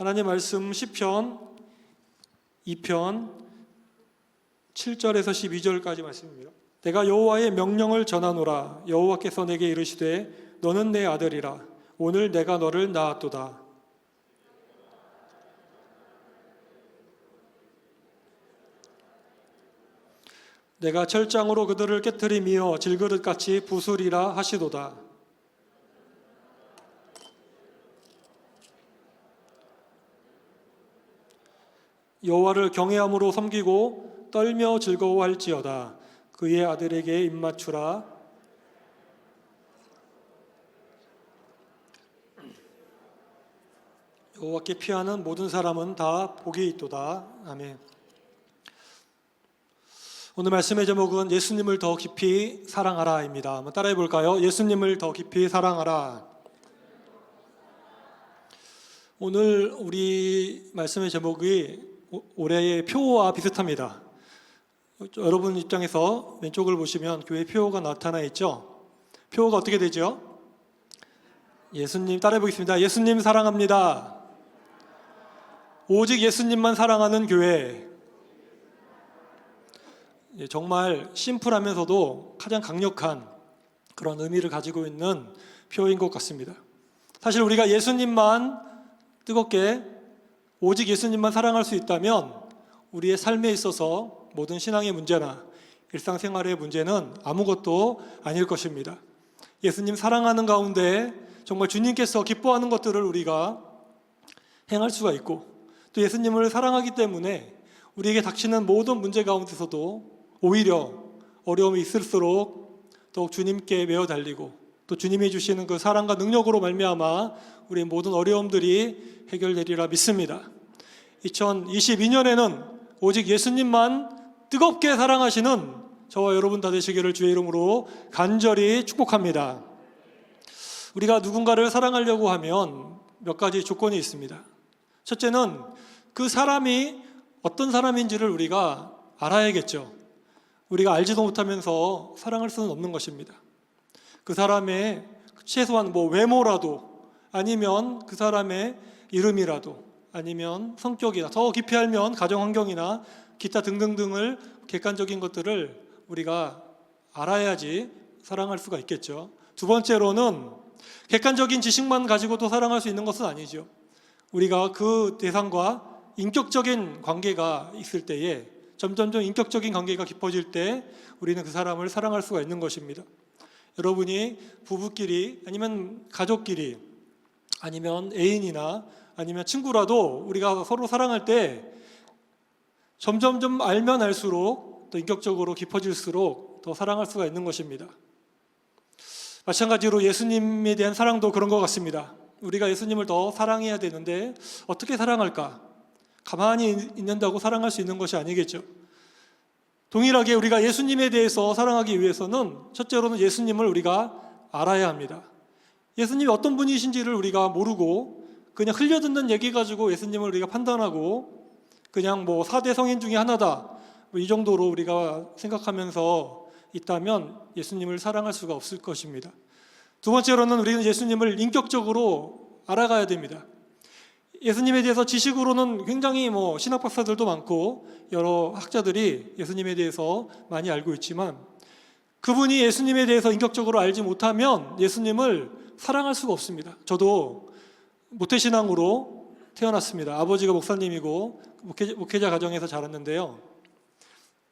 하나님 말씀 시편 2편 7절에서 12절까지 말씀입니다. 내가 여호와의 명령을 전하노라. 여호와께서 내게 이르시되 너는 내 아들이라. 오늘 내가 너를 낳았도다. 내가 철장으로 그들을 깨트리며 질그릇같이 부수리라 하시도다. 여호와를 경외함으로 섬기고 떨며 즐거워할지어다. 그의 아들에게 입맞추라. 여호와께 피하는 모든 사람은 다 복이 있도다. 아멘. 오늘 말씀의 제목은 예수님을 더 깊이 사랑하라입니다. 한번 따라해 볼까요? 예수님을 더 깊이 사랑하라. 오늘 우리 말씀의 제목이 올해의 표와 비슷합니다. 여러분 입장에서 왼쪽을 보시면 교회 표가 나타나 있죠? 표가 어떻게 되죠? 예수님, 따라해 보겠습니다. 예수님 사랑합니다. 오직 예수님만 사랑하는 교회. 정말 심플하면서도 가장 강력한 그런 의미를 가지고 있는 표인 것 같습니다. 사실 우리가 예수님만 뜨겁게 오직 예수님만 사랑할 수 있다면 우리의 삶에 있어서 모든 신앙의 문제나 일상생활의 문제는 아무것도 아닐 것입니다. 예수님 사랑하는 가운데 정말 주님께서 기뻐하는 것들을 우리가 행할 수가 있고, 또 예수님을 사랑하기 때문에 우리에게 닥치는 모든 문제 가운데서도 오히려 어려움이 있을수록 더욱 주님께 매어 달리고, 또 주님이 주시는 그 사랑과 능력으로 말미암아 우리의 모든 어려움들이 해결되리라 믿습니다. 2022년에는 오직 예수님만 뜨겁게 사랑하시는 저와 여러분 다 되시기를 주의 이름으로 간절히 축복합니다. 우리가 누군가를 사랑하려고 하면 몇 가지 조건이 있습니다. 첫째는 그 사람이 어떤 사람인지를 우리가 알아야겠죠. 우리가 알지도 못하면서 사랑할 수는 없는 것입니다. 그 사람의 최소한 외모라도, 아니면 그 사람의 이름이라도, 아니면 성격이나 더 깊이 알면 가정 환경이나 기타 등등등을 객관적인 것들을 우리가 알아야지 사랑할 수가 있겠죠. 두 번째로는 객관적인 지식만 가지고도 사랑할 수 있는 것은 아니죠. 우리가 그 대상과 인격적인 관계가 있을 때에 점점점 인격적인 관계가 깊어질 때 우리는 그 사람을 사랑할 수가 있는 것입니다. 여러분이 부부끼리, 아니면 가족끼리, 아니면 애인이나 아니면 친구라도 우리가 서로 사랑할 때 점점점 알면 알수록 또 인격적으로 깊어질수록 더 사랑할 수가 있는 것입니다. 마찬가지로 예수님에 대한 사랑도 그런 것 같습니다. 우리가 예수님을 더 사랑해야 되는데 어떻게 사랑할까? 가만히 있는다고 사랑할 수 있는 것이 아니겠죠. 동일하게 우리가 예수님에 대해서 사랑하기 위해서는 첫째로는 예수님을 우리가 알아야 합니다. 예수님이 어떤 분이신지를 우리가 모르고 그냥 흘려듣는 얘기 가지고 예수님을 우리가 판단하고 그냥 4대 성인 중에 하나다, 이 정도로 우리가 생각하면서 있다면 예수님을 사랑할 수가 없을 것입니다. 두 번째로는 우리는 예수님을 인격적으로 알아가야 됩니다. 예수님에 대해서 지식으로는 굉장히 신학 박사들도 많고 여러 학자들이 예수님에 대해서 많이 알고 있지만, 그분이 예수님에 대해서 인격적으로 알지 못하면 예수님을 사랑할 수가 없습니다. 저도 모태신앙으로 태어났습니다. 아버지가 목사님이고 목회자 가정에서 자랐는데요,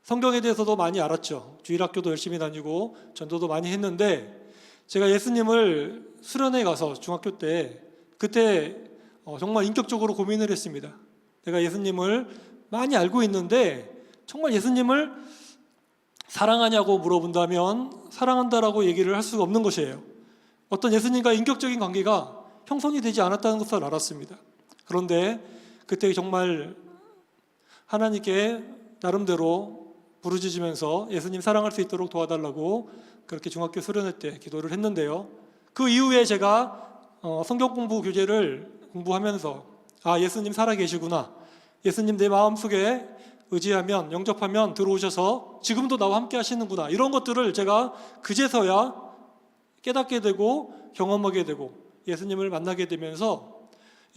성경에 대해서도 많이 알았죠. 주일학교도 열심히 다니고 전도도 많이 했는데, 제가 예수님을 수련회 가서 중학교 때 그때 정말 인격적으로 고민을 했습니다. 내가 예수님을 많이 알고 있는데 정말 예수님을 사랑하냐고 물어본다면 사랑한다라고 얘기를 할 수가 없는 것이에요. 어떤 예수님과 인격적인 관계가 형성이 되지 않았다는 것을 알았습니다. 그런데 그때 정말 하나님께 나름대로 부르짖으면서 예수님 사랑할 수 있도록 도와달라고 그렇게 중학교 수련회 때 기도를 했는데요, 그 이후에 제가 성경 공부 교재를 공부하면서 예수님 살아계시구나, 예수님 내 마음속에 의지하면, 영접하면 들어오셔서 지금도 나와 함께 하시는구나, 이런 것들을 제가 그제서야 깨닫게 되고 경험하게 되고 예수님을 만나게 되면서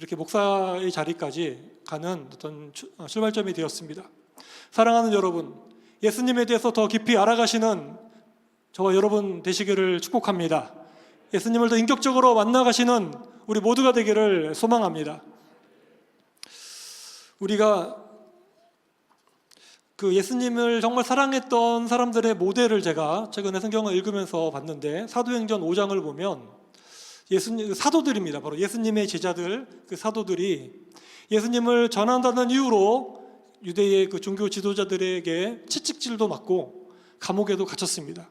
이렇게 목사의 자리까지 가는 어떤 출발점이 되었습니다. 사랑하는 여러분, 예수님에 대해서 더 깊이 알아가시는 저와 여러분 되시기를 축복합니다. 예수님을 더 인격적으로 만나가시는 우리 모두가 되기를 소망합니다. 우리가 그 예수님을 정말 사랑했던 사람들의 모델을 제가 최근에 성경을 읽으면서 봤는데, 사도행전 5장을 보면 예수님 사도들입니다. 바로 예수님의 제자들, 그 사도들이 예수님을 전한다는 이유로 유대의 그 종교 지도자들에게 채찍질도 맞고 감옥에도 갇혔습니다.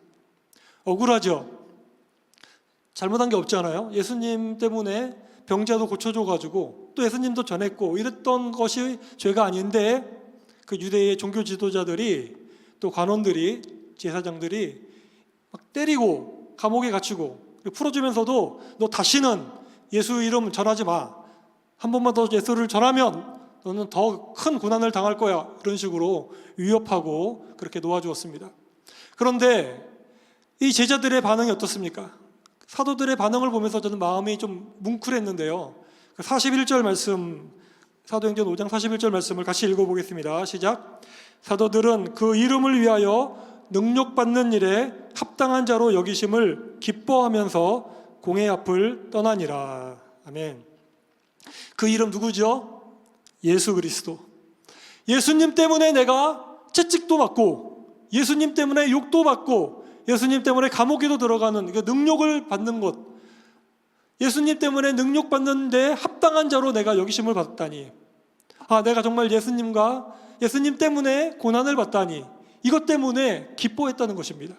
억울하죠? 잘못한 게 없잖아요. 예수님 때문에 병자도 고쳐줘가지고 또 예수님도 전했고 이랬던 것이 죄가 아닌데, 그 유대의 종교 지도자들이 또 관원들이, 제사장들이 막 때리고 감옥에 갇히고 풀어주면서도 너 다시는 예수 이름 전하지 마. 한 번만 더 예수를 전하면 너는 더 큰 고난을 당할 거야. 이런 식으로 위협하고 그렇게 놓아주었습니다. 그런데 이 제자들의 반응이 어떻습니까? 사도들의 반응을 보면서 저는 마음이 좀 뭉클했는데요. 41절 말씀, 사도행전 5장 41절 말씀을 같이 읽어보겠습니다. 시작. 사도들은 그 이름을 위하여 능력받는 일에 합당한 자로 여기심을 기뻐하면서 공회 앞을 떠나니라. 아멘. 그 이름 누구죠? 예수 그리스도. 예수님 때문에 내가 채찍도 맞고, 예수님 때문에 욕도 받고, 예수님 때문에 감옥에도 들어가는 능력을 받는 것, 예수님 때문에 능력 받는데 합당한 자로 내가 여기심을 받다니, 내가 정말 예수님 때문에 고난을 받다니, 이것 때문에 기뻐했다는 것입니다.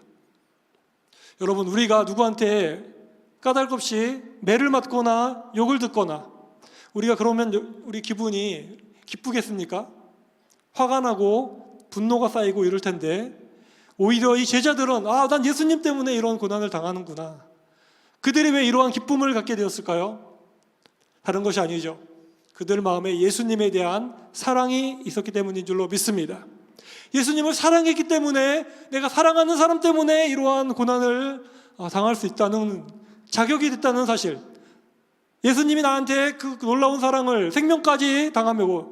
여러분, 우리가 누구한테 까닭없이 매를 맞거나 욕을 듣거나 우리가 그러면 우리 기분이 기쁘겠습니까? 화가 나고 분노가 쌓이고 이럴 텐데, 오히려 이 제자들은 난 예수님 때문에 이런 고난을 당하는구나. 그들이 왜 이러한 기쁨을 갖게 되었을까요? 다른 것이 아니죠. 그들 마음에 예수님에 대한 사랑이 있었기 때문인 줄로 믿습니다. 예수님을 사랑했기 때문에, 내가 사랑하는 사람 때문에 이러한 고난을 당할 수 있다는 자격이 됐다는 사실, 예수님이 나한테 그 놀라운 사랑을 생명까지 당하며,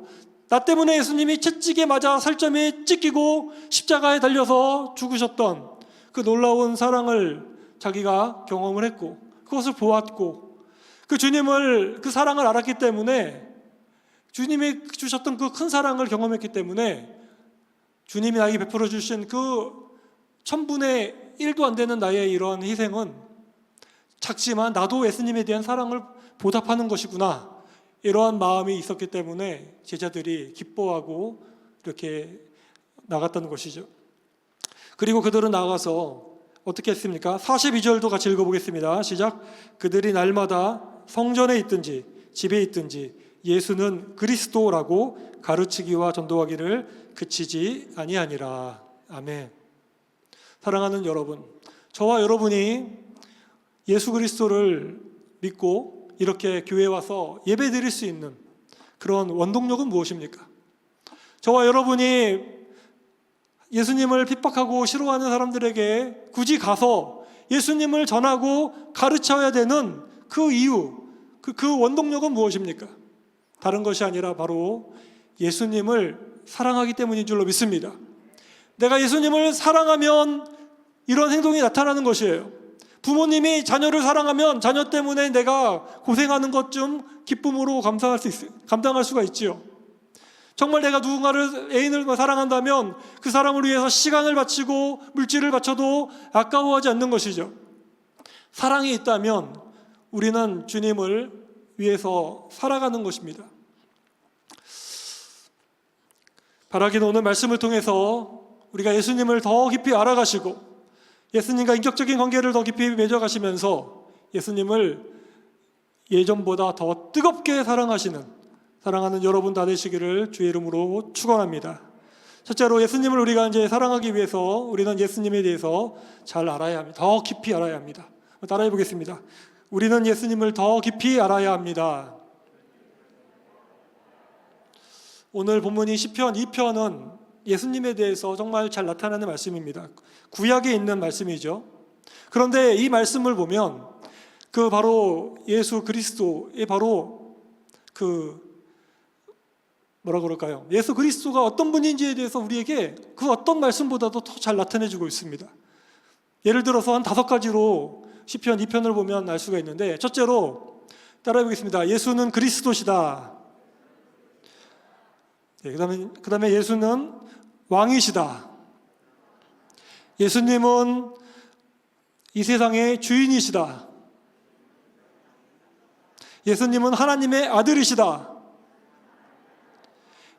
나 때문에 예수님이 채찍에 맞아 살점이 찢기고 십자가에 달려서 죽으셨던 그 놀라운 사랑을 자기가 경험을 했고, 그것을 보았고, 그 주님을, 그 사랑을 알았기 때문에, 주님이 주셨던 그 큰 사랑을 경험했기 때문에, 주님이 나에게 베풀어 주신 그 1000분의 1도 안 되는 나의 이러한 희생은 작지만 나도 예수님에 대한 사랑을 보답하는 것이구나, 이러한 마음이 있었기 때문에 제자들이 기뻐하고 이렇게 나갔다는 것이죠. 그리고 그들은 나가서 어떻게 했습니까? 42절도 같이 읽어보겠습니다. 시작. 그들이 날마다 성전에 있든지 집에 있든지 예수는 그리스도라고 가르치기와 전도하기를 그치지 아니하니라. 아멘. 사랑하는 여러분, 저와 여러분이 예수 그리스도를 믿고 이렇게 교회에 와서 예배 드릴 수 있는 그런 원동력은 무엇입니까? 저와 여러분이 예수님을 핍박하고 싫어하는 사람들에게 굳이 가서 예수님을 전하고 가르쳐야 되는 그 이유, 그 원동력은 무엇입니까? 다른 것이 아니라 바로 예수님을 사랑하기 때문인 줄로 믿습니다. 내가 예수님을 사랑하면 이런 행동이 나타나는 것이에요. 부모님이 자녀를 사랑하면 자녀 때문에 내가 고생하는 것 좀 기쁨으로 감당할 수가 있지요. 정말 내가 누군가를, 애인을 사랑한다면 그 사람을 위해서 시간을 바치고 물질을 바쳐도 아까워하지 않는 것이죠. 사랑이 있다면 우리는 주님을 위해서 살아가는 것입니다. 바라기는 오늘 말씀을 통해서 우리가 예수님을 더 깊이 알아가시고 예수님과 인격적인 관계를 더 깊이 맺어가시면서 예수님을 예전보다 더 뜨겁게 사랑하는 여러분 다 되시기를 주의 이름으로 축원합니다. 첫째로 예수님을 우리가 이제 사랑하기 위해서 우리는 예수님에 대해서 잘 알아야 합니다. 더 깊이 알아야 합니다. 따라해 보겠습니다. 우리는 예수님을 더 깊이 알아야 합니다. 오늘 본문이 시편 2편은 예수님에 대해서 정말 잘 나타나는 말씀입니다. 구약에 있는 말씀이죠. 그런데 이 말씀을 보면 그 바로 예수 그리스도의 바로 뭐라 그럴까요? 예수 그리스도가 어떤 분인지에 대해서 우리에게 그 어떤 말씀보다도 더 잘 나타내주고 있습니다. 예를 들어서 한 5가지로 시편 2편을 보면 알 수가 있는데, 첫째로 따라해 보겠습니다. 예수는 그리스도시다. 그 다음에 예수는 왕이시다. 예수님은 이 세상의 주인이시다. 예수님은 하나님의 아들이시다.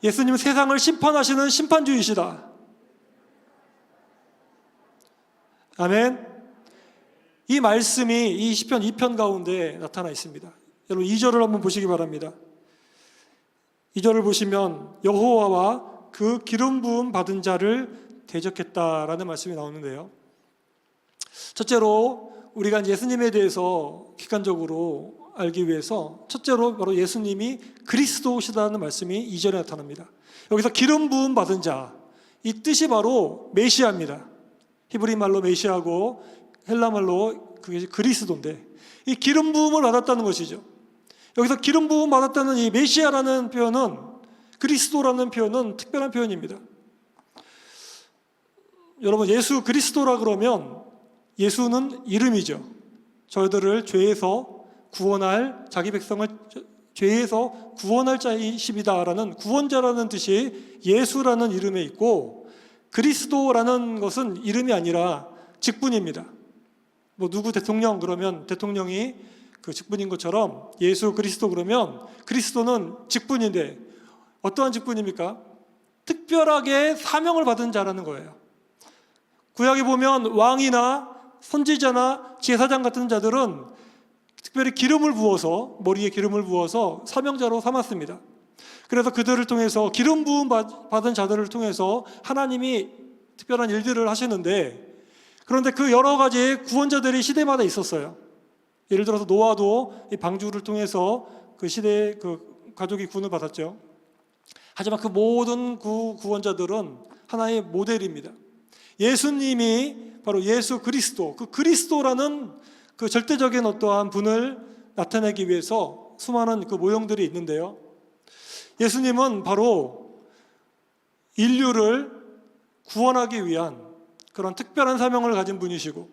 예수님은 세상을 심판하시는 심판주이시다. 아멘. 이 말씀이 이 시편 2편 가운데 나타나 있습니다. 여러분 2절을 한번 보시기 바랍니다. 2절을 보시면 여호와와 그 기름 부음 받은 자를 대적했다라는 말씀이 나오는데요. 첫째로 우리가 예수님에 대해서 객관적으로 알기 위해서 첫째로 바로 예수님이 그리스도시다는 말씀이 2절에 나타납니다. 여기서 기름 부음 받은 자, 이 뜻이 바로 메시아입니다. 히브리 말로 메시아고 헬라 말로 그게 그리스도인데, 이 기름 부음을 받았다는 것이죠. 여기서 기름 부음 받았다는 이 메시아라는 표현은, 그리스도라는 표현은 특별한 표현입니다. 여러분, 예수 그리스도라 그러면 예수는 이름이죠. 저희들을 죄에서 구원할, 자기 백성을 죄에서 구원할 자이십니다라는 구원자라는 뜻이 예수라는 이름에 있고, 그리스도라는 것은 이름이 아니라 직분입니다. 누구 대통령 그러면 대통령이 그 직분인 것처럼 예수 그리스도 그러면 그리스도는 직분인데, 어떠한 직분입니까? 특별하게 사명을 받은 자라는 거예요. 구약에 보면 왕이나 선지자나 제사장 같은 자들은 특별히 기름을 부어서, 머리에 기름을 부어서 사명자로 삼았습니다. 그래서 그들을 통해서, 기름 부음 받은 자들을 통해서 하나님이 특별한 일들을 하시는데, 그런데 그 여러 가지 구원자들이 시대마다 있었어요. 예를 들어서 노아도 이 방주를 통해서 그 시대에 그 가족이 구원을 받았죠. 하지만 그 모든 구원자들은 하나의 모델입니다. 예수님이 바로 예수 그리스도, 그 그리스도라는 그 절대적인 어떠한 분을 나타내기 위해서 수많은 그 모형들이 있는데요. 예수님은 바로 인류를 구원하기 위한 그런 특별한 사명을 가진 분이시고,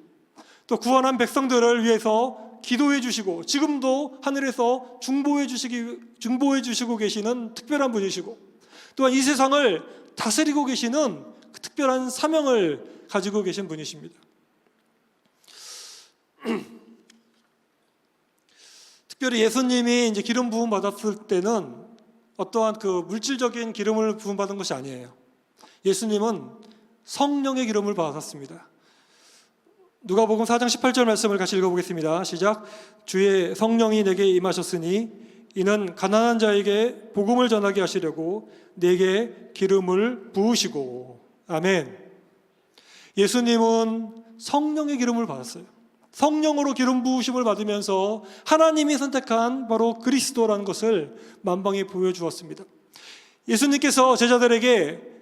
또 구원한 백성들을 위해서 기도해 주시고, 지금도 하늘에서 중보해 주시고 계시는 특별한 분이시고, 또한 이 세상을 다스리고 계시는 그 특별한 사명을 가지고 계신 분이십니다. 특별히 예수님이 이제 기름 부음 받았을 때는 어떠한 그 물질적인 기름을 부음 받은 것이 아니에요. 예수님은 성령의 기름을 받았습니다. 누가복음 4장 18절 말씀을 같이 읽어보겠습니다. 시작. 주의 성령이 내게 임하셨으니 이는 가난한 자에게 복음을 전하게 하시려고 내게 기름을 부으시고. 아멘. 예수님은 성령의 기름을 받았어요. 성령으로 기름 부으심을 받으면서 하나님이 선택한 바로 그리스도라는 것을 만방에 보여주었습니다. 예수님께서 제자들에게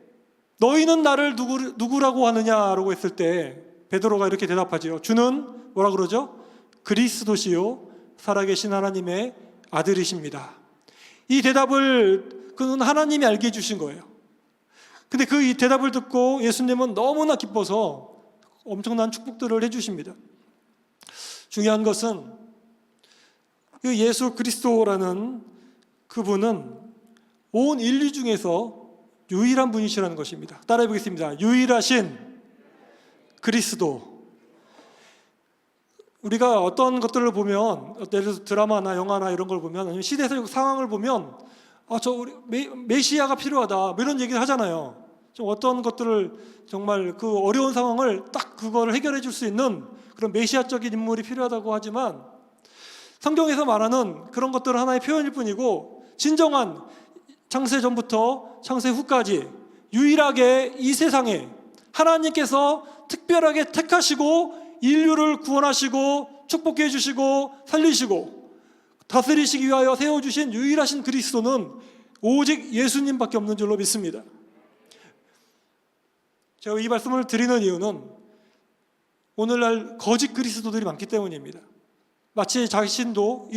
너희는 나를 누구라고 하느냐라고 했을 때 베드로가 이렇게 대답하지요. 주는 뭐라 그러죠? 그리스도시요 살아계신 하나님의 아들이십니다. 이 대답을 그는 하나님이 알게 해주신 거예요. 근데 그 이 대답을 듣고 예수님은 너무나 기뻐서 엄청난 축복들을 해주십니다. 중요한 것은 그 예수 그리스도라는 그분은 온 인류 중에서 유일한 분이시라는 것입니다. 따라해 보겠습니다. 유일하신 그리스도. 우리가 어떤 것들을 보면, 예를 들어서 드라마나 영화나 이런 걸 보면, 아니면 시대적 상황을 보면 우리 메시아가 필요하다 뭐 이런 얘기를 하잖아요. 좀 어떤 것들을 정말 그 어려운 상황을 딱 그거를 해결해 줄 수 있는 그런 메시아적인 인물이 필요하다고 하지만, 성경에서 말하는 그런 것들은 하나의 표현일 뿐이고, 진정한 창세 전부터 창세 후까지 유일하게 이 세상에 하나님께서 특별하게 택하시고 인류를 구원하시고 축복해 주시고 살리시고 다스리시기 위하여 세워주신 유일하신 그리스도는 오직 예수님밖에 없는 줄로 믿습니다. 제가 이 말씀을 드리는 이유는 오늘날 거짓 그리스도들이 많기 때문입니다. 마치 자신도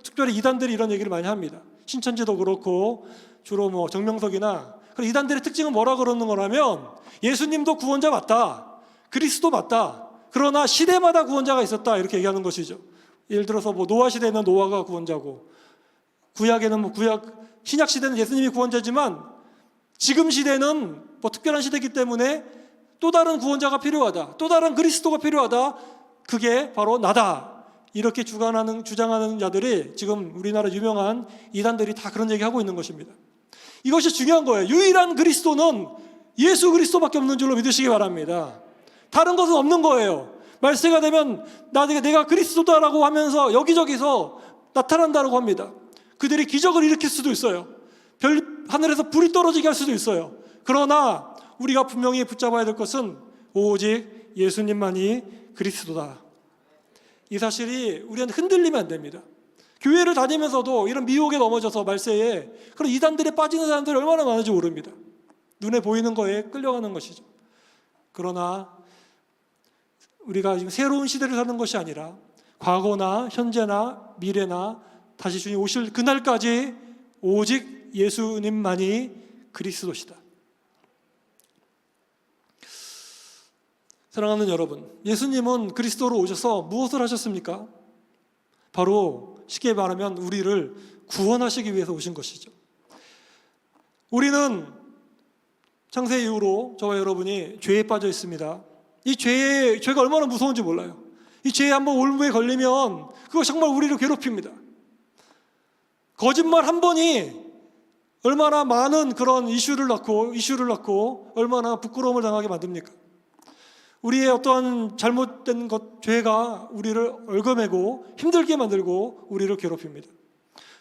특별히 이단들이 이런 얘기를 많이 합니다. 신천지도 그렇고 주로 정명석이나 이단들의 특징은 뭐라 그러는 거라면 예수님도 구원자 맞다, 그리스도 맞다, 그러나 시대마다 구원자가 있었다 이렇게 얘기하는 것이죠. 예를 들어서 노아 시대는 노아가 구원자고, 구약에는 신약 시대는 예수님이 구원자지만 지금 시대는 특별한 시대이기 때문에 또 다른 구원자가 필요하다, 또 다른 그리스도가 필요하다, 그게 바로 나다, 이렇게 주장하는 자들이 지금 우리나라 유명한 이단들이 다 그런 얘기하고 있는 것입니다. 이것이 중요한 거예요. 유일한 그리스도는 예수 그리스도밖에 없는 줄로 믿으시기 바랍니다. 다른 것은 없는 거예요. 말세가 되면 내가 그리스도다라고 하면서 여기저기서 나타난다고 합니다. 그들이 기적을 일으킬 수도 있어요. 하늘에서 불이 떨어지게 할 수도 있어요. 그러나 우리가 분명히 붙잡아야 될 것은 오직 예수님만이 그리스도다. 이 사실이 우리한테 흔들리면 안 됩니다. 교회를 다니면서도 이런 미혹에 넘어져서 말세에 그런 이단들에 빠지는 사람들이 얼마나 많은지 모릅니다. 눈에 보이는 거에 끌려가는 것이죠. 그러나 우리가 지금 새로운 시대를 사는 것이 아니라 과거나 현재나 미래나 다시 주님 오실 그날까지 오직 예수님만이 그리스도시다. 사랑하는 여러분, 예수님은 그리스도로 오셔서 무엇을 하셨습니까? 바로 쉽게 말하면 우리를 구원하시기 위해서 오신 것이죠. 우리는 창세 이후로 저와 여러분이 죄에 빠져 있습니다. 이 죄가 얼마나 무서운지 몰라요. 이 죄에 한번 올무에 걸리면 그거 정말 우리를 괴롭힙니다. 거짓말 한 번이 얼마나 많은 그런 이슈를 낳고 얼마나 부끄러움을 당하게 만듭니까? 우리의 어떠한 잘못된 죄가 우리를 얽어매고 힘들게 만들고 우리를 괴롭힙니다.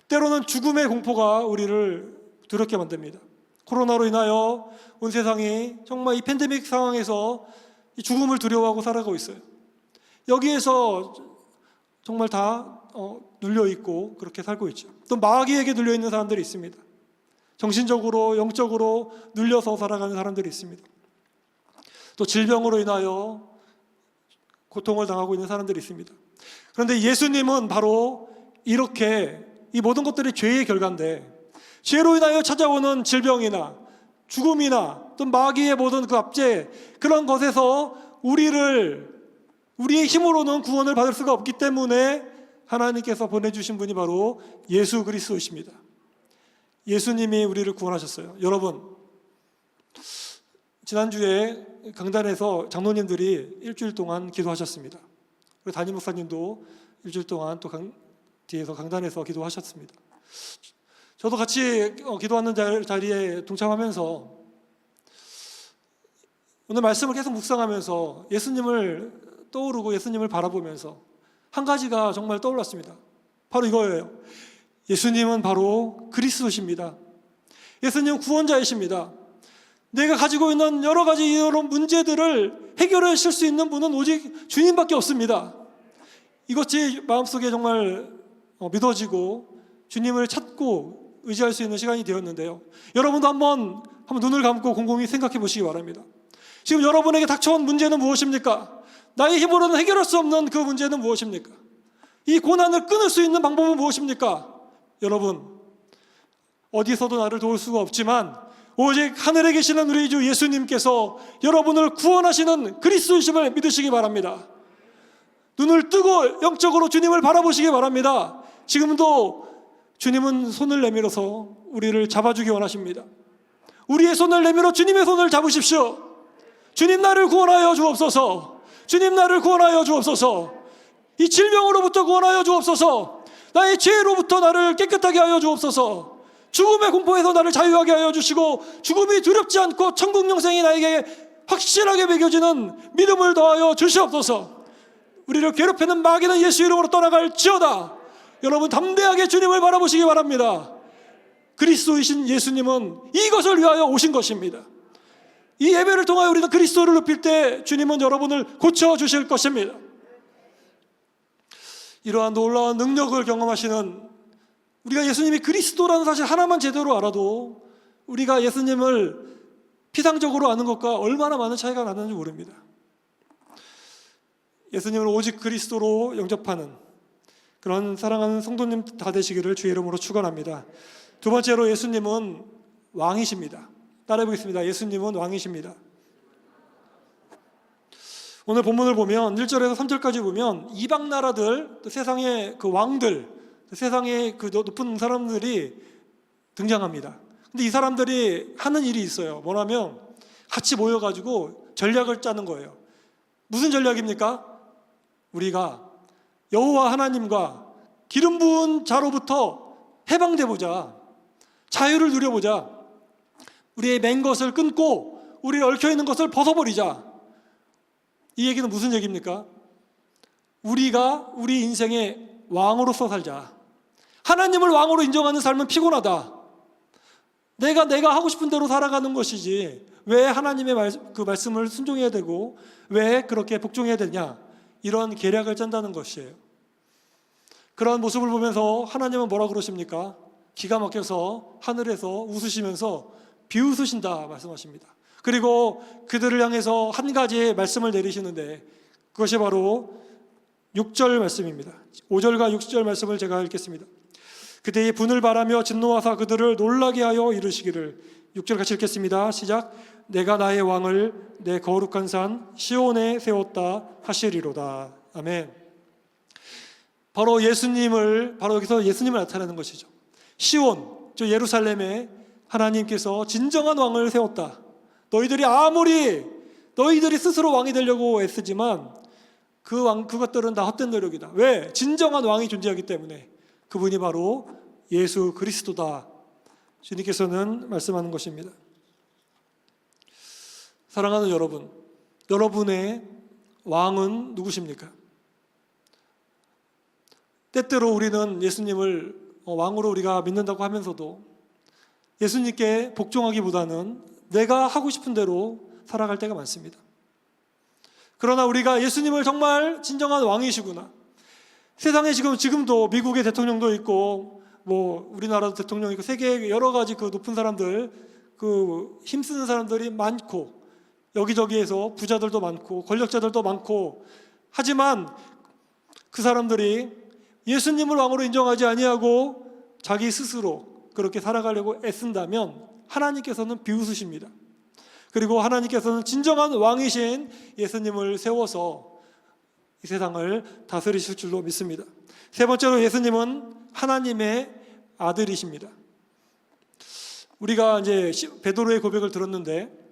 때로는 죽음의 공포가 우리를 두렵게 만듭니다. 코로나로 인하여 온 세상이 정말 이 팬데믹 상황에서 이 죽음을 두려워하고 살아가고 있어요. 여기에서 정말 다 눌려있고 그렇게 살고 있죠. 또 마귀에게 눌려있는 사람들이 있습니다. 정신적으로 영적으로 눌려서 살아가는 사람들이 있습니다. 또 질병으로 인하여 고통을 당하고 있는 사람들이 있습니다. 그런데 예수님은 바로 이렇게 이 모든 것들이 죄의 결과인데, 죄로 인하여 찾아오는 질병이나 죽음이나 또 마귀의 모든 그 압제, 그런 것에서 우리의 힘으로는 구원을 받을 수가 없기 때문에 하나님께서 보내주신 분이 바로 예수 그리스도이십니다. 예수님이 우리를 구원하셨어요. 여러분, 지난주에 강단에서 장로님들이 일주일 동안 기도하셨습니다. 그리고 담임 목사님도 일주일 동안 또 뒤에서 강단에서 기도하셨습니다. 저도 같이 기도하는 자리에 동참하면서 오늘 말씀을 계속 묵상하면서 예수님을 떠오르고 예수님을 바라보면서 한 가지가 정말 떠올랐습니다. 바로 이거예요. 예수님은 바로 그리스도십니다. 예수님은 구원자이십니다. 내가 가지고 있는 여러 가지 이런 문제들을 해결하실 수 있는 분은 오직 주님밖에 없습니다. 이것이 마음속에 정말 믿어지고 주님을 찾고 의지할 수 있는 시간이 되었는데요. 여러분도 한번 눈을 감고 곰곰이 생각해 보시기 바랍니다. 지금 여러분에게 닥쳐온 문제는 무엇입니까? 나의 힘으로는 해결할 수 없는 그 문제는 무엇입니까? 이 고난을 끊을 수 있는 방법은 무엇입니까? 여러분, 어디서도 나를 도울 수가 없지만 오직 하늘에 계시는 우리 주 예수님께서 여러분을 구원하시는 그리스도이심을 믿으시기 바랍니다. 눈을 뜨고 영적으로 주님을 바라보시기 바랍니다. 지금도 주님은 손을 내밀어서 우리를 잡아주기 원하십니다. 우리의 손을 내밀어 주님의 손을 잡으십시오. 주님, 나를 구원하여 주옵소서. 주님, 나를 구원하여 주옵소서. 이 질병으로부터 구원하여 주옵소서. 나의 죄로부터 나를 깨끗하게 하여 주옵소서. 죽음의 공포에서 나를 자유하게 하여 주시고 죽음이 두렵지 않고 천국 영생이 나에게 확실하게 매겨지는 믿음을 더하여 주시옵소서. 우리를 괴롭히는 마귀는 예수 이름으로 떠나갈지어다. 여러분, 담대하게 주님을 바라보시기 바랍니다. 그리스도이신 예수님은 이것을 위하여 오신 것입니다. 이 예배를 통하여 우리는 그리스도를 높일 때 주님은 여러분을 고쳐주실 것입니다. 이러한 놀라운 능력을 경험하시는, 우리가 예수님이 그리스도라는 사실 하나만 제대로 알아도 우리가 예수님을 피상적으로 아는 것과 얼마나 많은 차이가 나는지 모릅니다. 예수님을 오직 그리스도로 영접하는, 그런 사랑하는 성도님 다 되시기를 주의 이름으로 축원합니다. 두 번째로 예수님은 왕이십니다. 따라해 보겠습니다. 예수님은 왕이십니다. 오늘 본문을 보면 1절에서 3절까지 보면 이방 나라들, 또 세상의 그 왕들, 세상의 그 높은 사람들이 등장합니다. 근데 이 사람들이 하는 일이 있어요. 뭐냐면 같이 모여가지고 전략을 짜는 거예요. 무슨 전략입니까? 우리가 여호와 하나님과 기름 부은 자로부터 해방돼 보자. 자유를 누려보자. 우리의 맨 것을 끊고 우리 얽혀있는 것을 벗어버리자. 이 얘기는 무슨 얘기입니까? 우리가 우리 인생의 왕으로서 살자. 하나님을 왕으로 인정하는 삶은 피곤하다. 내가 하고 싶은 대로 살아가는 것이지 왜 하나님의 그 말씀을 순종해야 되고 왜 그렇게 복종해야 되냐, 이런 계략을 짠다는 것이에요. 그런 모습을 보면서 하나님은 뭐라 그러십니까? 기가 막혀서 하늘에서 웃으시면서 비웃으신다 말씀하십니다. 그리고 그들을 향해서 한 가지 말씀을 내리시는데 그것이 바로 6절 말씀입니다. 5절과 6절 말씀을 제가 읽겠습니다. 그때의 분을 바라며 진노하사 그들을 놀라게 하여 이르시기를. 6절 같이 읽겠습니다. 시작. 내가 나의 왕을 내 거룩한 산 시온에 세웠다 하시리로다. 아멘. 바로 여기서 예수님을 나타내는 것이죠. 시온, 저 예루살렘에 하나님께서 진정한 왕을 세웠다. 너희들이 아무리 너희들이 스스로 왕이 되려고 애쓰지만 그것들은 다 헛된 노력이다. 왜? 진정한 왕이 존재하기 때문에. 그분이 바로 예수 그리스도다. 주님께서는 말씀하는 것입니다. 사랑하는 여러분, 여러분의 왕은 누구십니까? 때때로 우리는 예수님을 왕으로 우리가 믿는다고 하면서도 예수님께 복종하기보다는 내가 하고 싶은 대로 살아갈 때가 많습니다. 그러나 우리가 예수님을 정말 진정한 왕이시구나. 세상에 지금도 미국의 대통령도 있고 우리나라도 대통령이 있고 세계의 여러 가지 그 높은 사람들, 그 힘쓰는 사람들이 많고 여기저기에서 부자들도 많고 권력자들도 많고, 하지만 그 사람들이 예수님을 왕으로 인정하지 아니하고 자기 스스로 그렇게 살아가려고 애쓴다면 하나님께서는 비웃으십니다. 그리고 하나님께서는 진정한 왕이신 예수님을 세워서 이 세상을 다스리실 줄로 믿습니다. 세 번째로 예수님은 하나님의 아들이십니다. 우리가 이제 베드로의 고백을 들었는데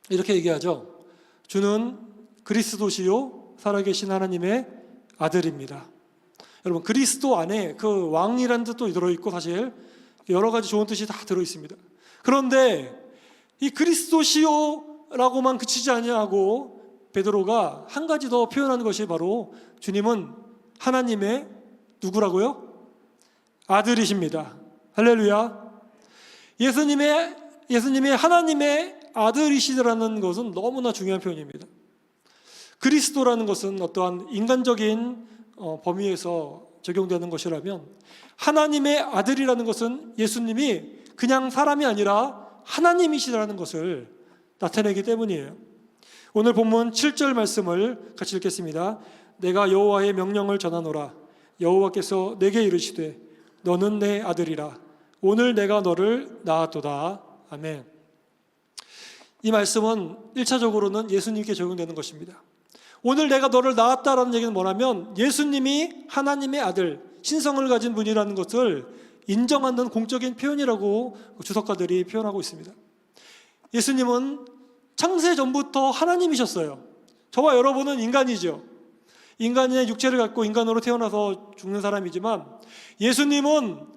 이렇게 얘기하죠. 주는 그리스도시요 살아계신 하나님의 아들입니다. 여러분, 그리스도 안에 그 왕이라는 뜻도 들어있고 사실 여러 가지 좋은 뜻이 다 들어있습니다. 그런데 이 그리스도시요라고만 그치지 아니하고 베드로가 한 가지 더 표현하는 것이 바로 주님은 하나님의 누구라고요? 아들이십니다. 할렐루야. 예수님의 하나님의 아들이시라는 것은 너무나 중요한 표현입니다. 그리스도라는 것은 어떠한 인간적인 범위에서 적용되는 것이라면 하나님의 아들이라는 것은 예수님이 그냥 사람이 아니라 하나님이시라는 것을 나타내기 때문이에요. 오늘 본문 7절 말씀을 같이 읽겠습니다. 내가 여호와의 명령을 전하노라. 여호와께서 내게 이르시되 너는 내 아들이라. 오늘 내가 너를 낳았도다. 아멘. 이 말씀은 1차적으로는 예수님께 적용되는 것입니다. 오늘 내가 너를 낳았다라는 얘기는 뭐냐면 예수님이 하나님의 아들, 신성을 가진 분이라는 것을 인정하는 공적인 표현이라고 주석가들이 표현하고 있습니다. 예수님은 창세 전부터 하나님이셨어요. 저와 여러분은 인간이죠. 인간의 육체를 갖고 인간으로 태어나서 죽는 사람이지만 예수님은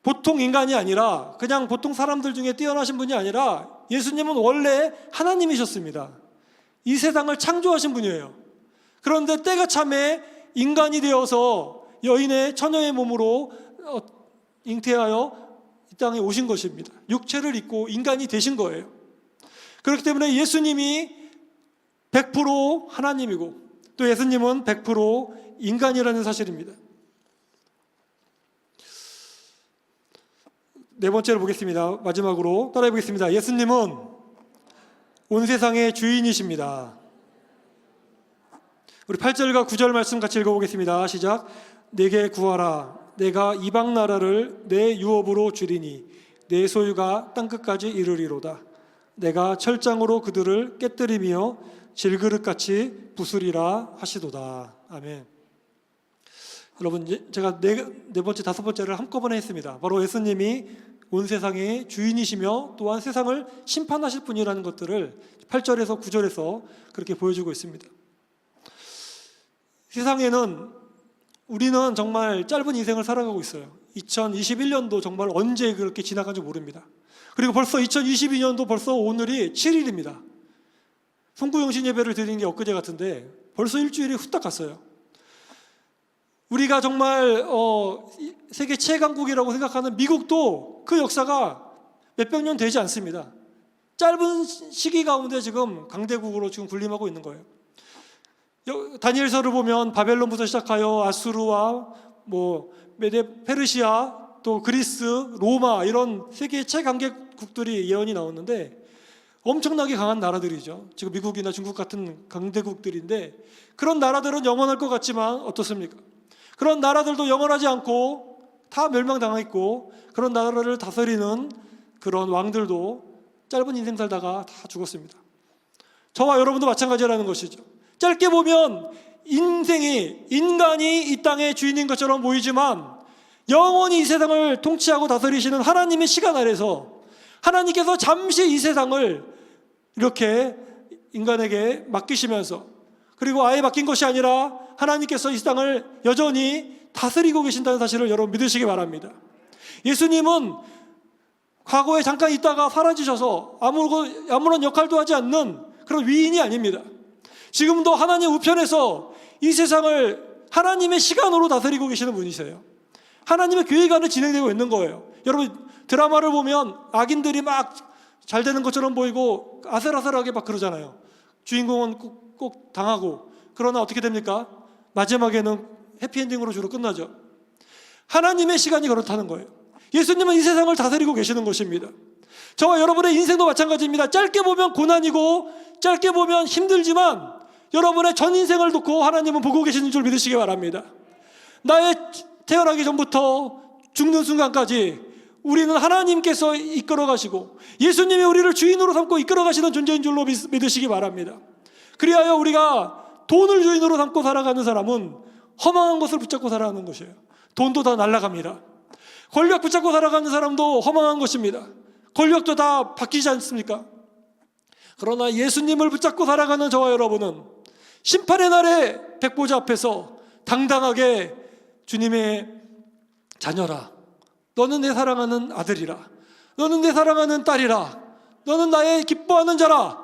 보통 인간이 아니라 그냥 보통 사람들 중에 뛰어나신 분이 아니라 예수님은 원래 하나님이셨습니다. 이 세상을 창조하신 분이에요. 그런데 때가 참에 인간이 되어서 여인의 처녀의 몸으로 잉태하여 이 땅에 오신 것입니다. 육체를 입고 인간이 되신 거예요. 그렇기 때문에 예수님이 100% 하나님이고 또 예수님은 100% 인간이라는 사실입니다. 네 번째로 보겠습니다. 마지막으로 따라해 보겠습니다. 예수님은 온 세상의 주인이십니다. 우리 8절과 9절 말씀 같이 읽어보겠습니다. 시작. 내게 구하라. 내가 이방 나라를 내 유업으로 주리니 내 소유가 땅끝까지 이르리로다. 내가 철장으로 그들을 깨뜨리며 질그릇같이 부수리라 하시도다. 아멘. 여러분, 제가 네 번째, 다섯 번째를 한꺼번에 했습니다. 바로 예수님이 온 세상의 주인이시며 또한 세상을 심판하실 분이라는 것들을 8절에서 9절에서 그렇게 보여주고 있습니다. 세상에는 우리는 정말 짧은 인생을 살아가고 있어요. 2021년도 정말 언제 그렇게 지나간지 모릅니다. 그리고 벌써 2022년도 벌써 오늘이 7일입니다. 송구영신 예배를 드리는 게 엊그제 같은데 벌써 일주일이 후딱 갔어요. 우리가 정말 세계 최강국이라고 생각하는 미국도 그 역사가 몇백 년 되지 않습니다. 짧은 시기 가운데 지금 강대국으로 지금 군림하고 있는 거예요. 다니엘서를 보면 바벨론부터 시작하여 아수르와 메데 페르시아, 또 그리스, 로마 이런 세계 최강대국들이 예언이 나오는데 엄청나게 강한 나라들이죠. 지금 미국이나 중국 같은 강대국들인데 그런 나라들은 영원할 것 같지만 어떻습니까? 그런 나라들도 영원하지 않고 다 멸망당했고 그런 나라를 다스리는 그런 왕들도 짧은 인생 살다가 다 죽었습니다. 저와 여러분도 마찬가지라는 것이죠. 짧게 보면 인간이 이 땅의 주인인 것처럼 보이지만 영원히 이 세상을 통치하고 다스리시는 하나님의 시간 아래서 하나님께서 잠시 이 세상을 이렇게 인간에게 맡기시면서 그리고 아예 맡긴 것이 아니라 하나님께서 이 땅을 여전히 다스리고 계신다는 사실을 여러분 믿으시기 바랍니다. 예수님은 과거에 잠깐 있다가 사라지셔서 아무런 역할도 하지 않는 그런 위인이 아닙니다. 지금도 하나님 우편에서 이 세상을 하나님의 시간으로 다스리고 계시는 분이세요. 하나님의 계획 안에 진행되고 있는 거예요. 여러분 드라마를 보면 악인들이 막 잘 되는 것처럼 보이고 아슬아슬하게 막 그러잖아요. 주인공은 꼭 당하고 그러나 어떻게 됩니까? 마지막에는 해피엔딩으로 주로 끝나죠. 하나님의 시간이 그렇다는 거예요. 예수님은 이 세상을 다스리고 계시는 것입니다. 저와 여러분의 인생도 마찬가지입니다. 짧게 보면 고난이고 짧게 보면 힘들지만 여러분의 전 인생을 놓고 하나님은 보고 계시는 줄 믿으시기 바랍니다. 나의 태어나기 전부터 죽는 순간까지 우리는 하나님께서 이끌어 가시고 예수님이 우리를 주인으로 삼고 이끌어 가시는 존재인 줄로 믿으시기 바랍니다. 그리하여 우리가 돈을 주인으로 삼고 살아가는 사람은 허망한 것을 붙잡고 살아가는 것이에요. 돈도 다 날아갑니다. 권력 붙잡고 살아가는 사람도 허망한 것입니다. 권력도 다 바뀌지 않습니까? 그러나 예수님을 붙잡고 살아가는 저와 여러분은 심판의 날에 백보자 앞에서 당당하게 주님의 자녀라, 너는 내 사랑하는 아들이라, 너는 내 사랑하는 딸이라, 너는 나의 기뻐하는 자라,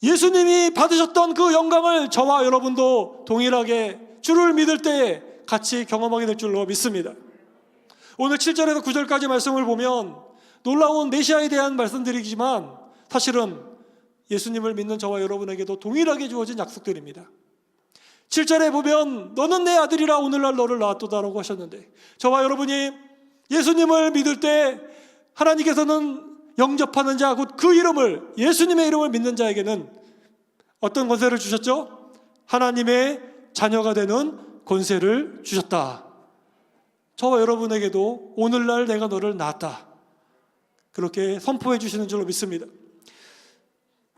예수님이 받으셨던 그 영광을 저와 여러분도 동일하게 주를 믿을 때에 같이 경험하게 될 줄로 믿습니다. 오늘 7절에서 9절까지 말씀을 보면 놀라운 메시아에 대한 말씀드리지만 사실은 예수님을 믿는 저와 여러분에게도 동일하게 주어진 약속들입니다. 7절에 보면 너는 내 아들이라 오늘날 너를 낳았도다라고 하셨는데 저와 여러분이 예수님을 믿을 때 하나님께서는 영접하는 자, 곧 그 이름을, 예수님의 이름을 믿는 자에게는 어떤 권세를 주셨죠? 하나님의 자녀가 되는 권세를 주셨다. 저와 여러분에게도 오늘날 내가 너를 낳았다, 그렇게 선포해 주시는 줄로 믿습니다.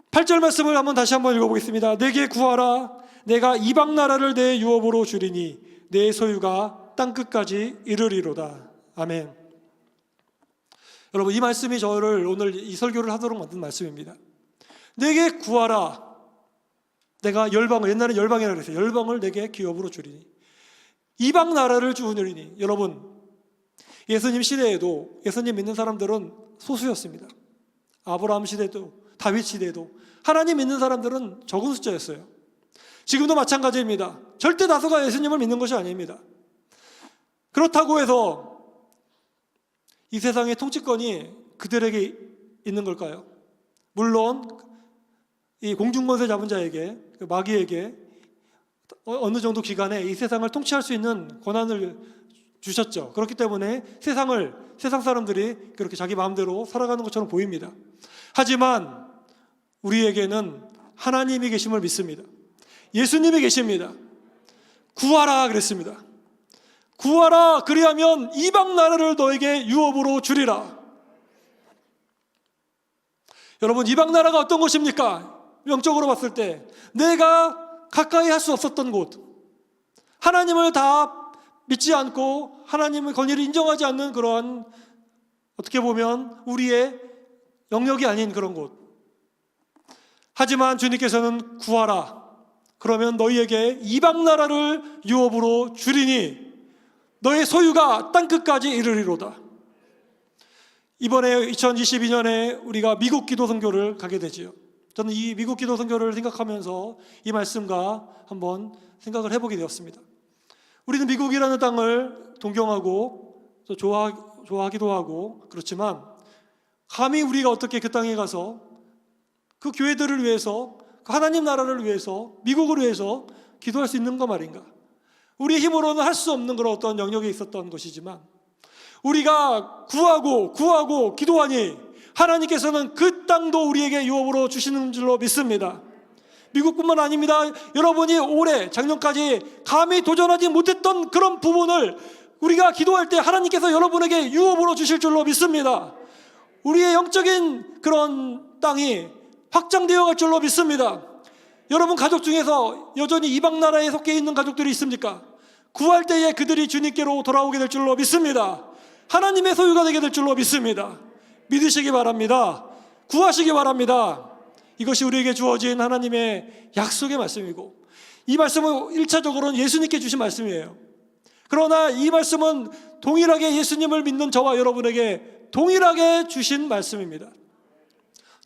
8절 말씀을 다시 한번 읽어보겠습니다. 내게 구하라. 내가 이방 나라를 내 유업으로 주리니 내 소유가 땅끝까지 이르리로다. 아멘. 여러분, 이 말씀이 저를 오늘 이 설교를 하도록 만든 말씀입니다. 내게 구하라. 내가 열방을, 옛날에 열방이라고 그랬어요. 열방을 내게 기업으로 주리니 이방 나라를 주으리니. 여러분, 예수님 시대에도 예수님 믿는 사람들은 소수였습니다. 아브라함 시대도 다윗 시대도 하나님 믿는 사람들은 적은 숫자였어요. 지금도 마찬가지입니다. 절대 다수가 예수님을 믿는 것이 아닙니다. 그렇다고 해서 이 세상의 통치권이 그들에게 있는 걸까요? 물론 이 공중권세 잡은 자에게, 마귀에게 어느 정도 기간에 이 세상을 통치할 수 있는 권한을 주셨죠. 그렇기 때문에 세상 사람들이 그렇게 자기 마음대로 살아가는 것처럼 보입니다. 하지만 우리에게는 하나님이 계심을 믿습니다. 예수님이 계십니다. 구하라 그랬습니다. 구하라, 그리하면 이방 나라를 너에게 유업으로 주리라. 여러분, 이방 나라가 어떤 곳입니까? 영적으로 봤을 때 내가 가까이 할 수 없었던 곳, 하나님을 다 믿지 않고 하나님의 권위를 인정하지 않는 그러한, 어떻게 보면 우리의 영역이 아닌 그런 곳. 하지만 주님께서는 구하라, 그러면 너희에게 이방 나라를 유업으로 주리니 너의 소유가 땅끝까지 이르리로다. 이번에 2022년에 우리가 미국 기도 선교를 가게 되지요. 저는 이 미국 기도 선교를 생각하면서 이 말씀과 한번 생각을 해보게 되었습니다. 우리는 미국이라는 땅을 동경하고 또 좋아하기도 하고 그렇지만, 감히 우리가 어떻게 그 땅에 가서 그 교회들을 위해서, 그 하나님 나라를 위해서, 미국을 위해서 기도할 수 있는 거 말인가? 우리의 힘으로는 할 수 없는 그런 어떤 영역에 있었던 것이지만, 우리가 구하고 기도하니 하나님께서는 그 땅도 우리에게 유업으로 주시는 줄로 믿습니다. 미국뿐만 아닙니다. 여러분이 올해 작년까지 감히 도전하지 못했던 그런 부분을 우리가 기도할 때 하나님께서 여러분에게 유업으로 주실 줄로 믿습니다. 우리의 영적인 그런 땅이 확장되어 갈 줄로 믿습니다. 여러분 가족 중에서 여전히 이방 나라에 속해 있는 가족들이 있습니까? 구할 때에 그들이 주님께로 돌아오게 될 줄로 믿습니다. 하나님의 소유가 되게 될 줄로 믿습니다. 믿으시기 바랍니다. 구하시기 바랍니다. 이것이 우리에게 주어진 하나님의 약속의 말씀이고, 이 말씀은 1차적으로는 예수님께 주신 말씀이에요. 그러나 이 말씀은 동일하게 예수님을 믿는 저와 여러분에게 동일하게 주신 말씀입니다.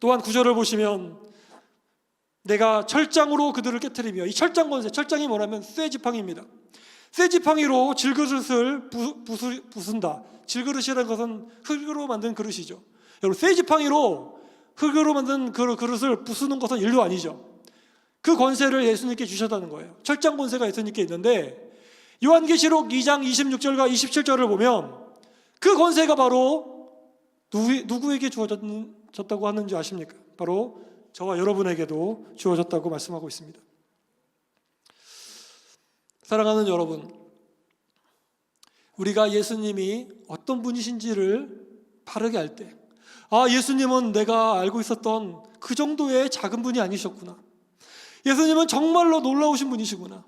또한 9절을 보시면 내가 철장으로 그들을 깨트리며, 이 철장 권세, 철장이 뭐냐면 쇠지팡이입니다. 쇠지팡이로 질그릇을 부순다. 질그릇이라는 것은 흙으로 만든 그릇이죠. 여러분, 쇠지팡이로 흙으로 만든 그릇을 부수는 것은 일도 아니죠. 그 권세를 예수님께 주셨다는 거예요. 철장 권세가 예수님께 있는데, 요한계시록 2장 26절과 27절을 보면 그 권세가 바로 누구에게 주어졌다고 하는지 아십니까? 바로 저와 여러분에게도 주어졌다고 말씀하고 있습니다. 사랑하는 여러분, 우리가 예수님이 어떤 분이신지를 바르게 알 때, 예수님은 내가 알고 있었던 그 정도의 작은 분이 아니셨구나. 예수님은 정말로 놀라우신 분이시구나.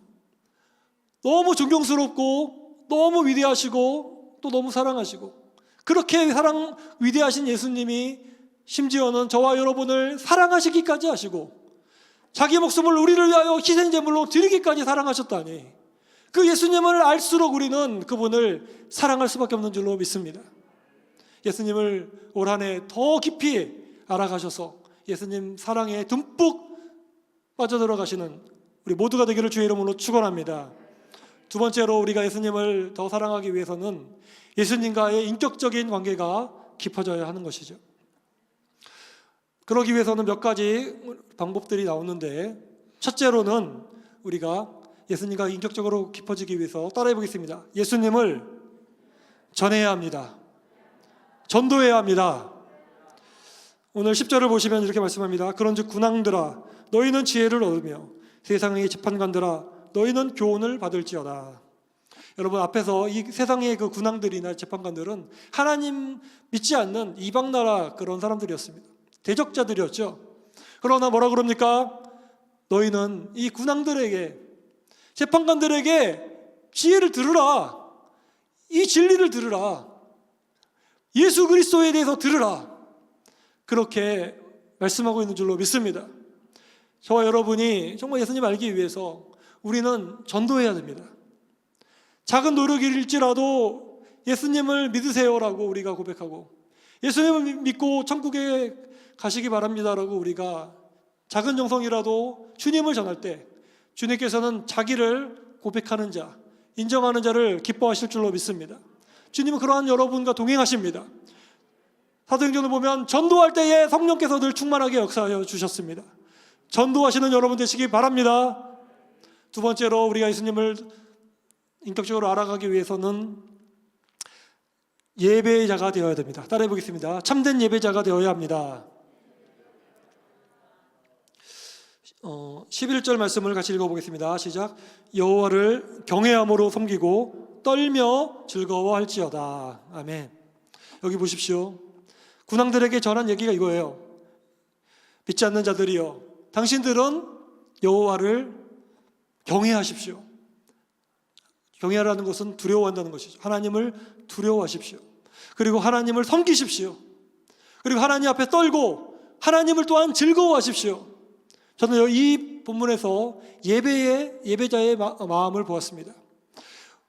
너무 존경스럽고 너무 위대하시고 또 너무 사랑하시고, 그렇게 위대하신 예수님이 심지어는 저와 여러분을 사랑하시기까지 하시고 자기 목숨을 우리를 위하여 희생제물로 드리기까지 사랑하셨다니, 그 예수님을 알수록 우리는 그분을 사랑할 수밖에 없는 줄로 믿습니다. 예수님을 올 한 해 더 깊이 알아가셔서 예수님 사랑에 듬뿍 빠져들어가시는 우리 모두가 되기를 주의 이름으로 축원합니다. 두 번째로, 우리가 예수님을 더 사랑하기 위해서는 예수님과의 인격적인 관계가 깊어져야 하는 것이죠. 그러기 위해서는 몇 가지 방법들이 나오는데, 첫째로는 우리가 예수님과 인격적으로 깊어지기 위해서 따라해 보겠습니다. 예수님을 전해야 합니다. 전도해야 합니다. 오늘 10절을 보시면 이렇게 말씀합니다. 그런즉 군왕들아, 너희는 지혜를 얻으며 세상의 재판관들아, 너희는 교훈을 받을지어다. 여러분, 앞에서 이 세상의 그 군왕들이나 재판관들은 하나님 믿지 않는 이방 나라 그런 사람들이었습니다. 대적자들이었죠. 그러나 뭐라 그럽니까? 너희는 이 군왕들에게, 재판관들에게 지혜를 들으라. 이 진리를 들으라. 예수 그리스도에 대해서 들으라. 그렇게 말씀하고 있는 줄로 믿습니다. 저와 여러분이 정말 예수님 알기 위해서 우리는 전도해야 됩니다. 작은 노력일지라도 예수님을 믿으세요라고 우리가 고백하고, 예수님을 믿고 천국에 가시기 바랍니다라고 우리가 작은 정성이라도 주님을 전할 때, 주님께서는 자기를 고백하는 자, 인정하는 자를 기뻐하실 줄로 믿습니다. 주님은 그러한 여러분과 동행하십니다. 사도행전을 보면 전도할 때에 성령께서 늘 충만하게 역사하여 주셨습니다. 전도하시는 여러분 되시기 바랍니다. 두 번째로, 우리가 예수님을 인격적으로 알아가기 위해서는 예배자가 되어야 됩니다. 따라해 보겠습니다. 참된 예배자가 되어야 합니다. 11절 말씀을 같이 읽어보겠습니다. 시작. 여호와를 경외함으로 섬기고 떨며 즐거워할지어다. 아멘. 여기 보십시오. 군왕들에게 전한 얘기가 이거예요. 믿지 않는 자들이여, 당신들은 여호와를 경외하십시오. 경외하라는 것은 두려워한다는 것이죠. 하나님을 두려워하십시오. 그리고 하나님을 섬기십시오. 그리고 하나님 앞에 떨고 하나님을 또한 즐거워하십시오. 저는 이 본문에서 예배자의 마음을 보았습니다.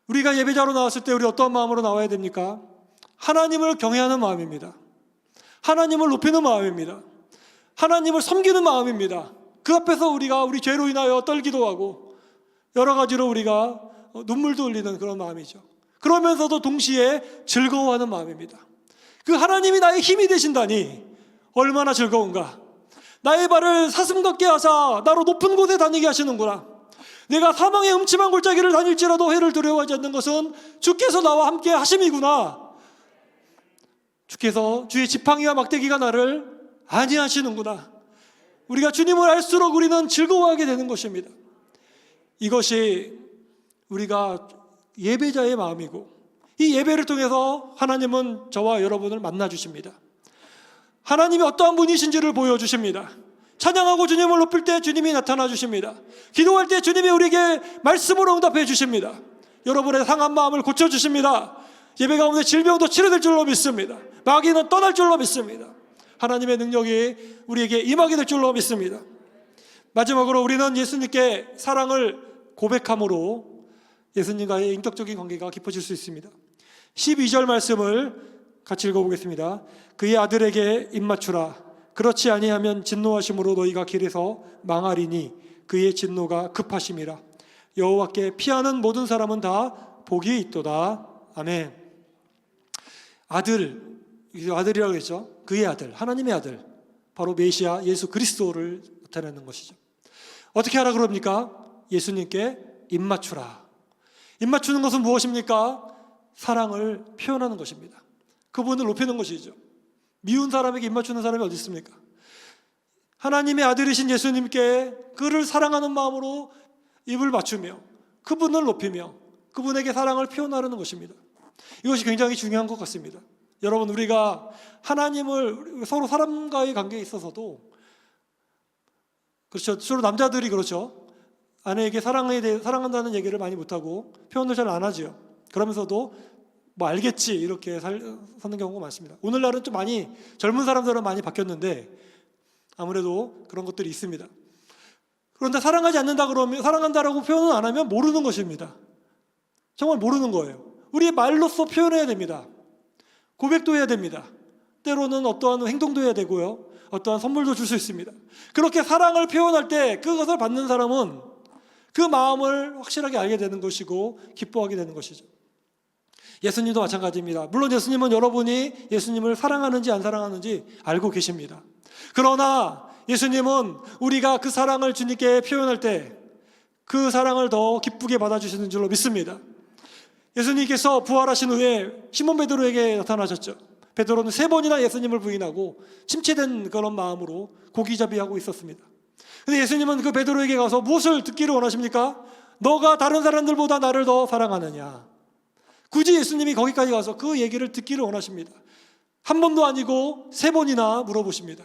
우리가 예배자로 나왔을 때 우리 어떤 마음으로 나와야 됩니까? 하나님을 경외하는 마음입니다. 하나님을 높이는 마음입니다. 하나님을 섬기는 마음입니다. 그 앞에서 우리가 우리 죄로 인하여 떨기도 하고 여러 가지로 우리가 눈물도 흘리는 그런 마음이죠. 그러면서도 동시에 즐거워하는 마음입니다. 그 하나님이 나의 힘이 되신다니 얼마나 즐거운가. 나의 발을 사슴 같게 하사 나로 높은 곳에 다니게 하시는구나. 내가 사망의 음침한 골짜기를 다닐지라도 해를 두려워하지 않는 것은 주께서 나와 함께 하심이구나. 주께서 주의 지팡이와 막대기가 나를 안위하시는구나. 우리가 주님을 알수록 우리는 즐거워하게 되는 것입니다. 이것이 우리가 예배자의 마음이고, 이 예배를 통해서 하나님은 저와 여러분을 만나주십니다. 하나님이 어떠한 분이신지를 보여주십니다. 찬양하고 주님을 높일 때 주님이 나타나 주십니다. 기도할 때 주님이 우리에게 말씀으로 응답해 주십니다. 여러분의 상한 마음을 고쳐주십니다. 예배 가운데 질병도 치료될 줄로 믿습니다. 마귀는 떠날 줄로 믿습니다. 하나님의 능력이 우리에게 임하게 될 줄로 믿습니다. 마지막으로 우리는 예수님께 사랑을 고백함으로 예수님과의 인격적인 관계가 깊어질 수 있습니다. 12절 말씀을 같이 읽어보겠습니다. 그의 아들에게 입맞추라. 그렇지 아니하면 진노하심으로 너희가 길에서 망하리니 그의 진노가 급하심이라. 여호와께 피하는 모든 사람은 다 복이 있도다. 아멘. 아들이라고 했죠. 그의 아들, 하나님의 아들, 바로 메시아 예수 그리스도를 나타내는 것이죠. 어떻게 하라 그럽니까? 예수님께 입맞추라. 입맞추는 것은 무엇입니까? 사랑을 표현하는 것입니다. 그분을 높이는 것이죠. 미운 사람에게 입맞추는 사람이 어디 있습니까? 하나님의 아들이신 예수님께 그를 사랑하는 마음으로 입을 맞추며 그분을 높이며 그분에게 사랑을 표현하려는 것입니다. 이것이 굉장히 중요한 것 같습니다. 여러분, 우리가 하나님을 서로 사람과의 관계에 있어서도 그렇죠. 주로 남자들이 그렇죠. 아내에게 사랑한다는 얘기를 많이 못하고 표현을 잘 안 하죠. 그러면서도 뭐 알겠지 이렇게 사는 경우가 많습니다. 오늘날은 좀 많이 젊은 사람들은 많이 바뀌었는데 아무래도 그런 것들이 있습니다. 그런데 사랑하지 않는다 그러면, 사랑한다라고 표현을 안 하면 모르는 것입니다. 정말 모르는 거예요. 우리의 말로써 표현해야 됩니다. 고백도 해야 됩니다. 때로는 어떠한 행동도 해야 되고요. 어떠한 선물도 줄 수 있습니다. 그렇게 사랑을 표현할 때 그것을 받는 사람은 그 마음을 확실하게 알게 되는 것이고 기뻐하게 되는 것이죠. 예수님도 마찬가지입니다. 물론 예수님은 여러분이 예수님을 사랑하는지 안 사랑하는지 알고 계십니다. 그러나 예수님은 우리가 그 사랑을 주님께 표현할 때 그 사랑을 더 기쁘게 받아주시는 줄로 믿습니다. 예수님께서 부활하신 후에 시몬 베드로에게 나타나셨죠. 베드로는 3번이나 예수님을 부인하고 침체된 그런 마음으로 고기잡이하고 있었습니다. 근데 예수님은 그 베드로에게 가서 무엇을 듣기를 원하십니까? 너가 다른 사람들보다 나를 더 사랑하느냐. 굳이 예수님이 거기까지 가서 그 얘기를 듣기를 원하십니다. 한 번도 아니고 3번이나 물어보십니다.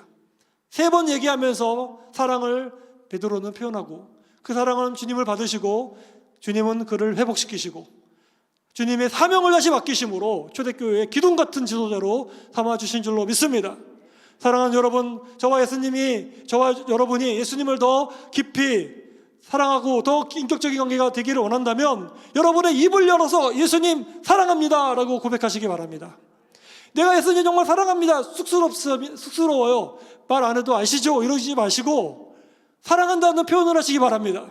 3번 얘기하면서 사랑을 베드로는 표현하고 그 사랑은 주님을 받으시고 주님은 그를 회복시키시고 주님의 사명을 다시 맡기심으로 초대교회의 기둥 같은 지도자로 삼아주신 줄로 믿습니다. 사랑하는 여러분, 저와 여러분이 예수님을 더 깊이 사랑하고 더 인격적인 관계가 되기를 원한다면 여러분의 입을 열어서 예수님 사랑합니다 라고 고백하시기 바랍니다. 내가 예수님 정말 사랑합니다. 쑥스러워요. 말 안 해도 아시죠? 이러지 마시고 사랑한다는 표현을 하시기 바랍니다.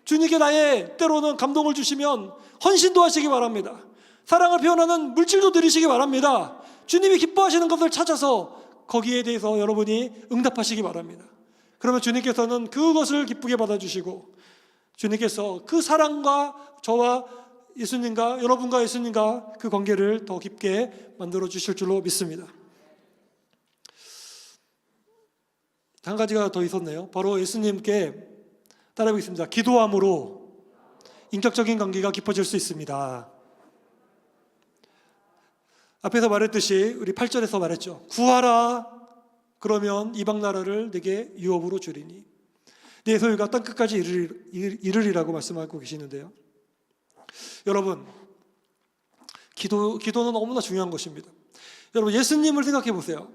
주님께 나의 때로는 감동을 주시면 헌신도 하시기 바랍니다. 사랑을 표현하는 물질도 드리시기 바랍니다. 주님이 기뻐하시는 것을 찾아서 거기에 대해서 여러분이 응답하시기 바랍니다. 그러면 주님께서는 그것을 기쁘게 받아주시고 주님께서 그 사랑과 저와 예수님과 여러분과 예수님과 그 관계를 더 깊게 만들어 주실 줄로 믿습니다. 한 가지가 더 있었네요. 바로 예수님께 따라해보겠습니다. 기도함으로 인격적인 관계가 깊어질 수 있습니다. 앞에서 말했듯이 우리 8절에서 말했죠. 구하라 그러면 이방 나라를 내게 유업으로 주리니 내 소유가 땅끝까지 이르리라고 말씀하고 계시는데요. 여러분, 기도는 너무나 중요한 것입니다. 여러분, 예수님을 생각해 보세요.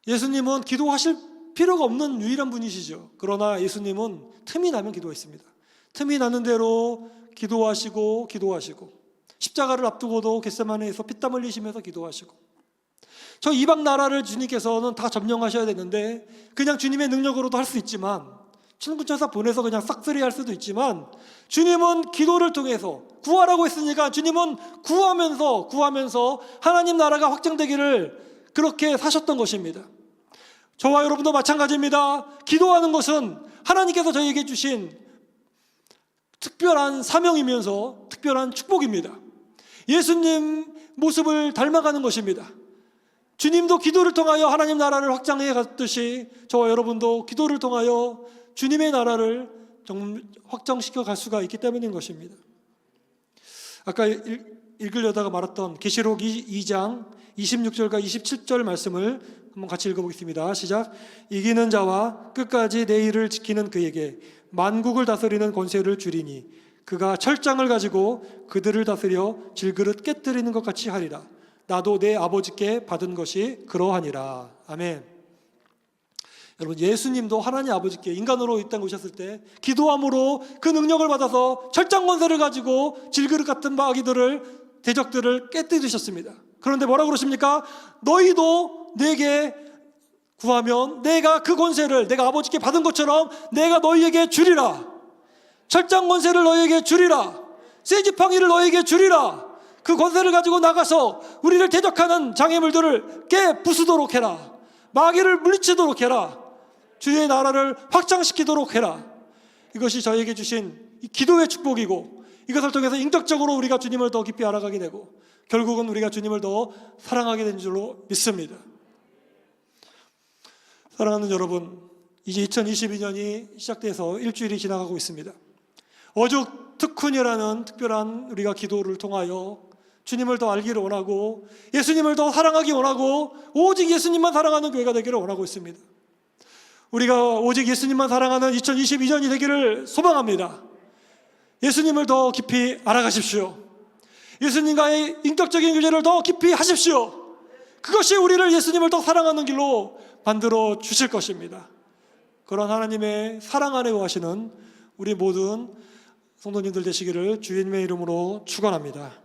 예수님은 기도하실 필요가 없는 유일한 분이시죠. 그러나 예수님은 틈이 나면 기도했습니다. 틈이 나는 대로 기도하시고 십자가를 앞두고도 겟세마네에서 피땀 흘리시면서 기도하시고, 저 이방 나라를 주님께서는 다 점령하셔야 되는데 그냥 주님의 능력으로도 할 수 있지만, 천군천사 보내서 그냥 싹쓸이 할 수도 있지만, 주님은 기도를 통해서 구하라고 했으니까 주님은 구하면서 하나님 나라가 확장되기를 그렇게 사셨던 것입니다. 저와 여러분도 마찬가지입니다. 기도하는 것은 하나님께서 저희에게 주신 특별한 사명이면서 특별한 축복입니다. 예수님 모습을 닮아가는 것입니다. 주님도 기도를 통하여 하나님 나라를 확장해 갔듯이 저와 여러분도 기도를 통하여 주님의 나라를 확장시켜 갈 수가 있기 때문인 것입니다. 아까 읽으려다가 말았던 계시록 2장 26절과 27절 말씀을 한번 같이 읽어보겠습니다. 시작. 이기는 자와 끝까지 내 일을 지키는 그에게 만국을 다스리는 권세를 주리니 그가 철장을 가지고 그들을 다스려 질그릇 깨뜨리는 것 같이 하리라. 나도 내 아버지께 받은 것이 그러하니라. 아멘. 여러분, 예수님도 하나님 아버지께 인간으로 이 땅에 오셨을 때 기도함으로 그 능력을 받아서 철장 권세를 가지고 질그릇 같은 마귀들을, 대적들을 깨뜨리셨습니다. 그런데 뭐라고 그러십니까? 너희도 내게 구하면 내가 그 권세를 내가 아버지께 받은 것처럼 내가 너희에게 주리라. 철장 권세를 너희에게 주리라. 쇠지팡이를 너희에게 주리라. 그 권세를 가지고 나가서 우리를 대적하는 장애물들을 부수도록 해라. 마귀를 물리치도록 해라. 주의 나라를 확장시키도록 해라. 이것이 저에게 주신 기도의 축복이고, 이것을 통해서 인격적으로 우리가 주님을 더 깊이 알아가게 되고 결국은 우리가 주님을 더 사랑하게 된 줄로 믿습니다. 사랑하는 여러분, 이제 2022년이 시작돼서 일주일이 지나가고 있습니다. 어죽 특훈이라는 특별한 우리가 기도를 통하여 주님을 더 알기를 원하고 예수님을 더 사랑하기 원하고 오직 예수님만 사랑하는 교회가 되기를 원하고 있습니다. 우리가 오직 예수님만 사랑하는 2022년이 되기를 소망합니다. 예수님을 더 깊이 알아가십시오. 예수님과의 인격적인 교제를 더 깊이 하십시오. 그것이 우리를 예수님을 더 사랑하는 길로 만들어 주실 것입니다. 그런 하나님의 사랑 안에 거하시는 우리 모든 성도님들 되시기를 주님의 이름으로 축원합니다.